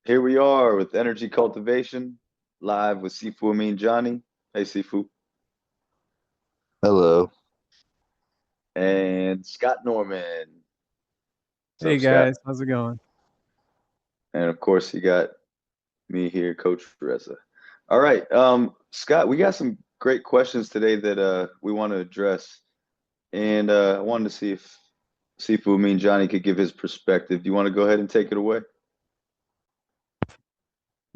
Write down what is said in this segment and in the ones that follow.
Here we are with Energy Cultivation, live with Sifu Amin Jani. Hey, Sifu. Hello. And Scott Norman. What's Hey up, Scott? guys, how's it going? And of course, you got me here, Coach Reza. All right, Scott, we got some great questions today that we want to address. And I wanted to see if Sifu Amin Jani could give his perspective. Do you want to go ahead and take it away?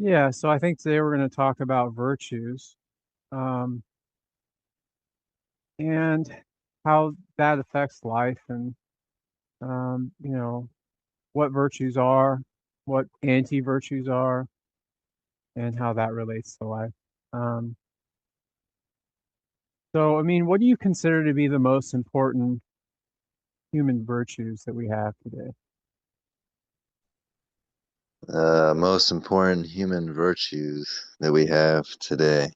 Yeah, so I think today we're going to talk about virtues, um, and how that affects life and, you know, what virtues are, what anti-virtues are, and how that relates to life. Um, so, I mean, what do you consider to be the most important human virtues that we have today? Most important human virtues that we have today.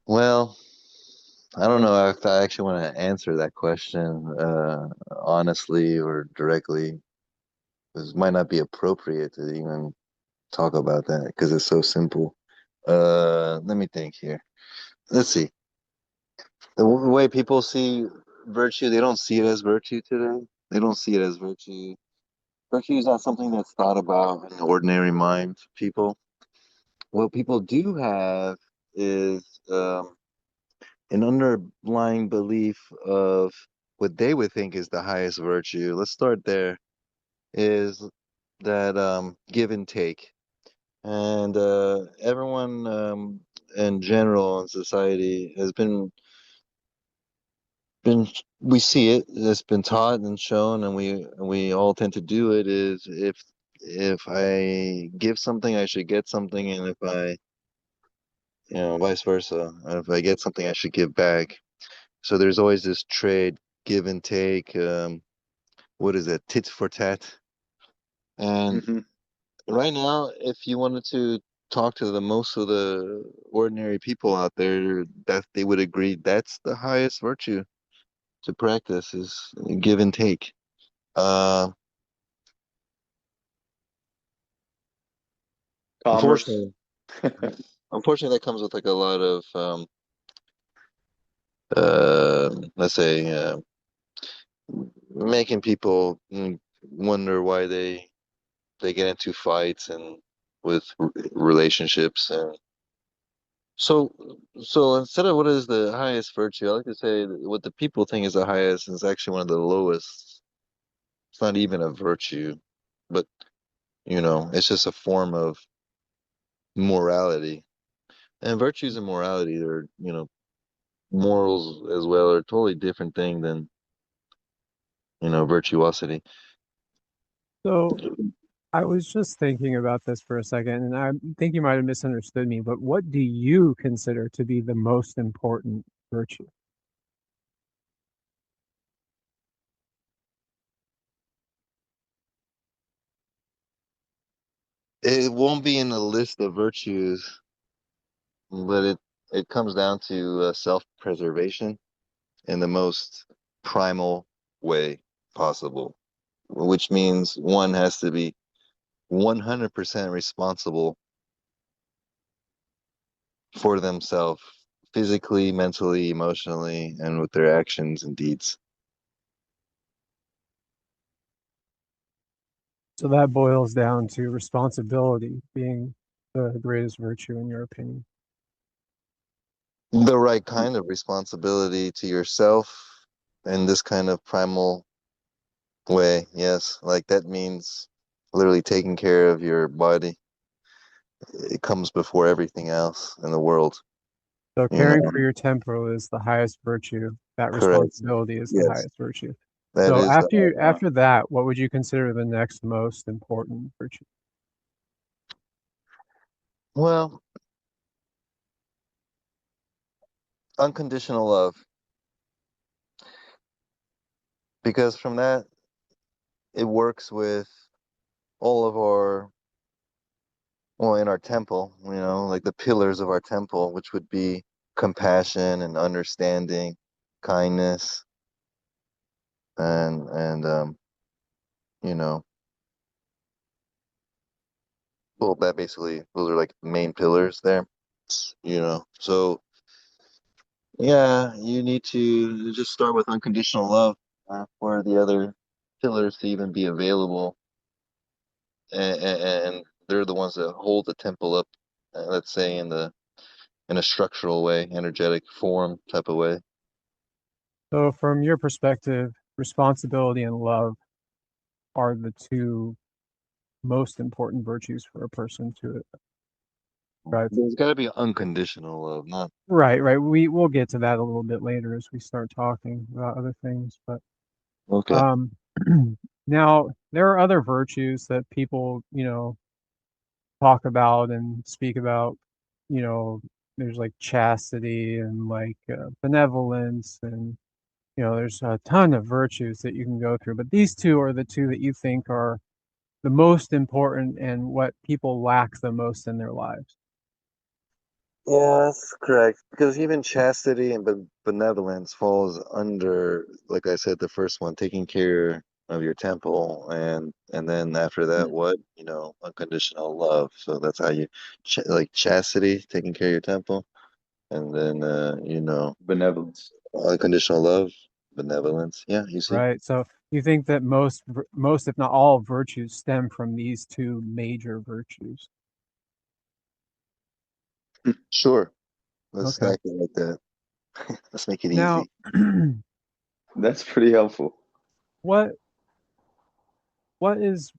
Well, I don't know if I actually want to answer that question honestly or directly. This might not be appropriate to even talk about that because it's so simple. Let me think here. Let's see. The way people see virtue, they don't see it as virtue today. They don't see it as virtue. Virtue is not something that's thought about in the ordinary mind, people. What people do have is an underlying belief of what they would think is the highest virtue. Let's start there. Is that give and take, and everyone in general in society has been we see it. It's been taught and shown, and we all tend to do it. Is if I give something, I should get something, and if I vice versa. If I get something, I should give back. So there's always this trade, give and take. What is it? Tit for tat. And Hmm. right now, if you wanted to talk to the most of the ordinary people out there, that they would agree that's the highest virtue to practice is give and take. Uh, Commerce. unfortunately, unfortunately, that comes with like a lot of let's say, making people wonder why they get into fights and with relationships. And so instead of what is the highest virtue, I like to say that what the people think is the highest is actually one of the lowest. It's not even a virtue, but it's just a form of morality. And virtues and morality are, morals as well are a totally different thing than virtuosity. So, I was just thinking about this for a second, and I think you might have misunderstood me, but what do you consider to be the most important virtue? It won't be in the list of virtues, but it comes down to self-preservation in the most primal way possible, which means one has to be 100% responsible for themselves, physically, mentally, emotionally, and with their actions and deeds. So that boils down to responsibility being the greatest virtue in your opinion. The right kind of responsibility to yourself in this kind of primal way, yes. Like that means literally taking care of your body. It comes before everything else in the world, So you caring know. for your temporal is the highest virtue. That Correct. responsibility is the Yes. highest virtue. That So is the after that, what would you consider the next most important virtue? well, unconditional love. Because from that, it works with all of our, well, in our temple, like the pillars of our temple, which would be compassion and understanding, kindness, and you know, well, that basically those are like main pillars there, So yeah, you need to just start with unconditional love for the other pillars to even be available, and they're the ones that hold the temple up, let's say in a structural way, energetic form type of way. So, from your perspective, responsibility and love are the two most important virtues for a person to strive to. There's got to be unconditional love, not Right, right. We'll get to that a little bit later as we start talking about other things. But okay. um, now there are other virtues that people, talk about and speak about. You know, there's like chastity and like benevolence, and there's a ton of virtues that you can go through. But these two are the two that you think are the most important and what people lack the most in their lives. Yeah, that's correct. Because even chastity and benevolence falls under, like I said, the first one, taking care of your temple, and then after that, Mm. what? Unconditional love. So that's how you, like chastity, taking care of your temple, and then Benevolence. unconditional love, benevolence. Yeah, you see. Right. So you think that most, if not all, virtues stem from these two major virtues. Sure. Let's Okay. stack it like that. Let's make it Now, easy. That's pretty helpful. what what is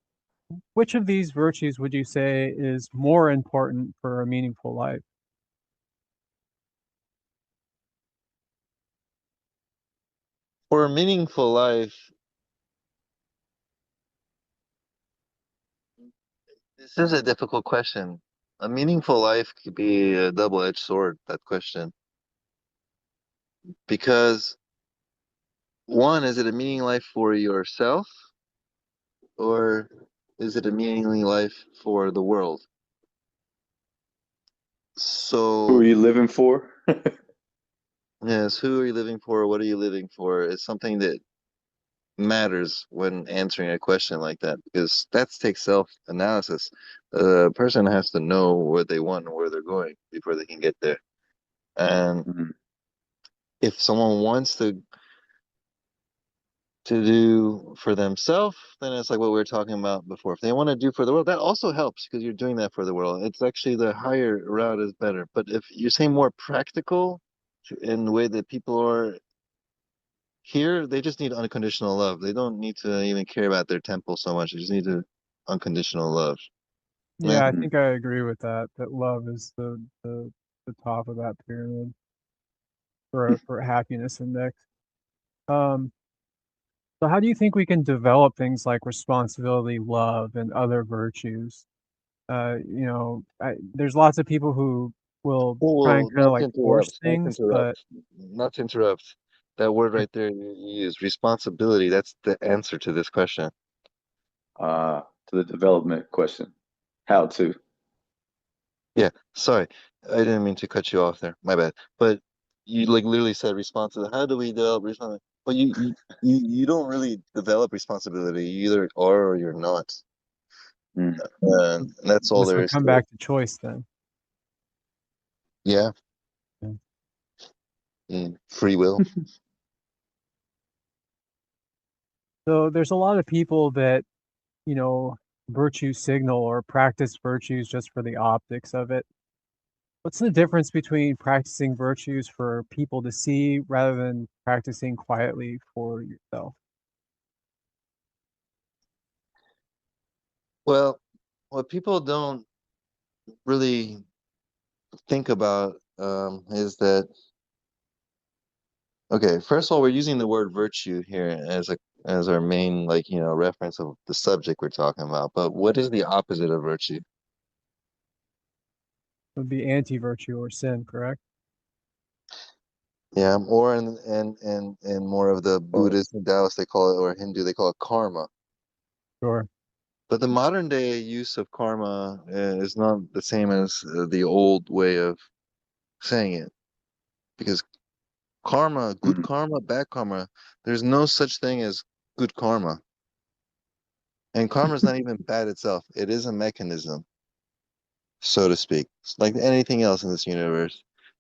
which of these virtues would you say is more important for a meaningful life? For a meaningful life, this is a difficult question. A meaningful life could be a double-edged sword, that question. Because one, is it a meaning life for yourself, or is it a meaning life for the world? Who are So, you living for? yes, who are you living for? What are you living for? Is something that matters when answering a question like that, because that takes self-analysis. A person has to know what they want and where they're going before they can get there. And Mhm. if someone wants to do for themselves, then it's like what we were talking about before. If they want to do for the world, that also helps because you're doing that for the world. It's actually the higher route is better. But if you're saying more practical in the way that people are here, they just need unconditional love. They don't need to even care about their temple so much. They just need to unconditional love. Yeah. Yeah, I Mm. think I agree with that. That love is the top of that pyramid for happiness index. Um, so how do you think we can develop things like responsibility, love, and other virtues? There's lots of people who will try and Well, kind of not to like force interrupt, not to things, but interrupt, not to interrupt. That word right there you use, responsibility, that's the answer to this question. To the development question. How to? Yeah, sorry. I didn't mean to cut you off there. My bad. But you like literally said responsibility. How do we develop responsibility? Well, you don't really develop responsibility. You either are or you're not. Mm. And that's all this there would is come to it. back to choice then. Yeah, Yeah. free will. So there's a lot of people that, you know, virtue signal or practice virtues just for the optics of it. What's the difference between practicing virtues for people to see rather than practicing quietly for yourself? Well, what people don't really think about is that okay, first of all, we're using the word virtue here as our main reference of the subject we're talking about. But what is the opposite of virtue? It would be anti-virtue or sin, correct? Yeah, or in more of the Or Buddhist and Taoist they call it, or Hindu they call it karma. Sure. But the modern day use of karma is not the same as the old way of saying it, because karma, good mm, karma, bad karma, there's no such thing as good karma, and karma is not even bad itself. It is a mechanism. so to speak. Like anything else in this universe.